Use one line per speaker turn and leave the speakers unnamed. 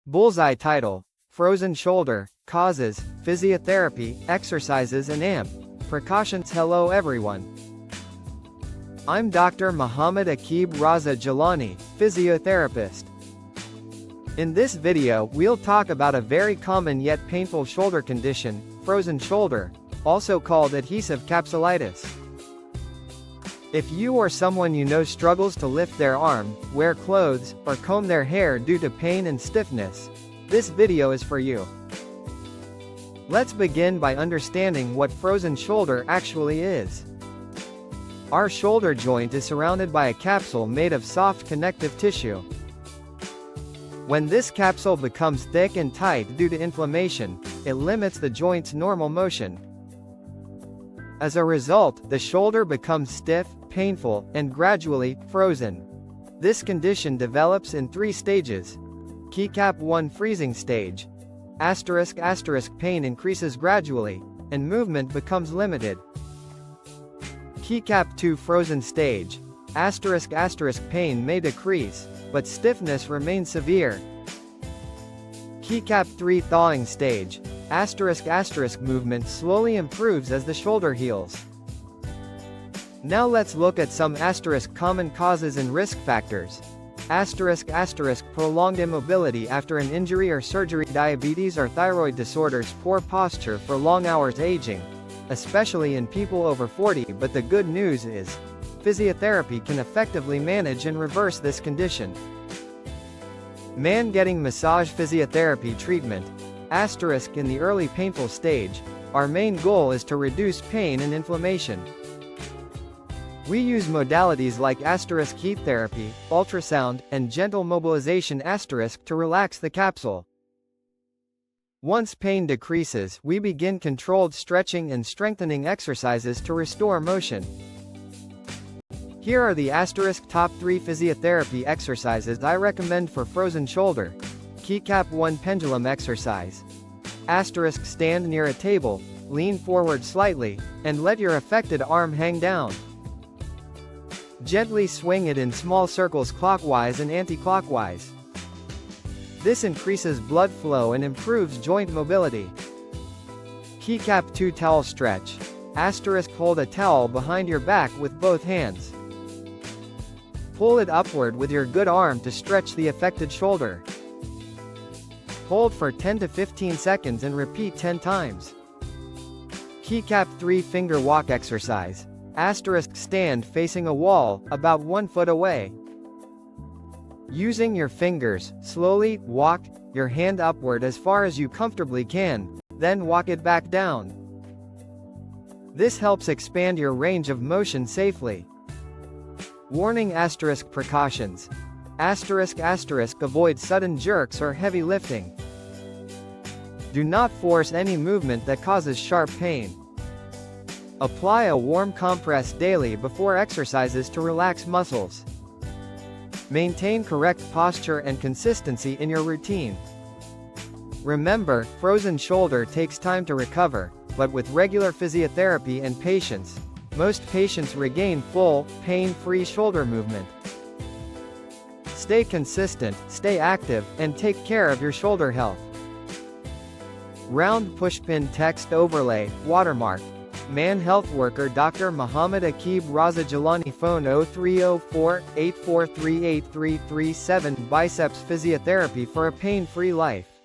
Bullseye title: Frozen shoulder, causes, physiotherapy, exercises and amp. Precautions. Hello everyone. I'm Dr. Muhammad Aqib Raza Jillani, physiotherapist. In this video, we'll talk about a very common yet painful shoulder condition, frozen shoulder, also called adhesive capsulitis. If you or someone you know struggles to lift their arm, wear clothes, or comb their hair due to pain and stiffness, this video is for you. Let's begin by understanding what frozen shoulder actually is. Our shoulder joint is surrounded by a capsule made of soft connective tissue. When this capsule becomes thick and tight due to inflammation, it limits the joint's normal motion. As a result, the shoulder becomes stiff, painful, and gradually frozen. This condition develops in 3 stages. Keycap 1 freezing stage. **** pain increases gradually, and movement becomes limited. Keycap 2 frozen stage. **** pain may decrease, but stiffness remains severe. Keycap 3 thawing stage. **** movement slowly improves as the shoulder heals. Now let's look at some common causes and risk factors. Prolonged immobility after an injury or surgery, diabetes or thyroid disorders, poor posture for long hours, aging, especially in people over 40. But the good news is, physiotherapy can effectively manage and reverse this condition. Man getting massage physiotherapy treatment. In the early painful stage, our main goal is to reduce pain and inflammation. We use modalities like heat therapy, ultrasound, and gentle mobilization to relax the capsule. Once pain decreases, we begin controlled stretching and strengthening exercises to restore motion. Here are the top 3 physiotherapy exercises I recommend for frozen shoulder. Keycap 1 pendulum exercise. Stand near a table, lean forward slightly, and let your affected arm hang down. Gently swing it in small circles clockwise and anti-clockwise. This increases blood flow and improves joint mobility. Keycap 2 towel stretch. Hold a towel behind your back with both hands. Pull it upward with your good arm to stretch the affected shoulder. Hold for 10 to 15 seconds and repeat 10 times. Keycap 3 finger walk exercise. Stand facing a wall, about 1 foot away. Using your fingers, slowly walk your hand upward as far as you comfortably can, then walk it back down. This helps expand your range of motion safely. Warning: precautions. Avoid sudden jerks or heavy lifting. Do not force any movement that causes sharp pain. Apply a warm compress daily before exercises to relax muscles. Maintain correct posture and consistency in your routine. Remember, frozen shoulder takes time to recover, but with regular physiotherapy and patience, most patients regain full, pain-free shoulder movement. Stay consistent, stay active, and take care of your shoulder health. Round pushpin text overlay, watermark. Man health worker Dr. Muhammad Aqib Raza Jillani. Phone 0304-8438-337. Biceps physiotherapy for a pain-free life.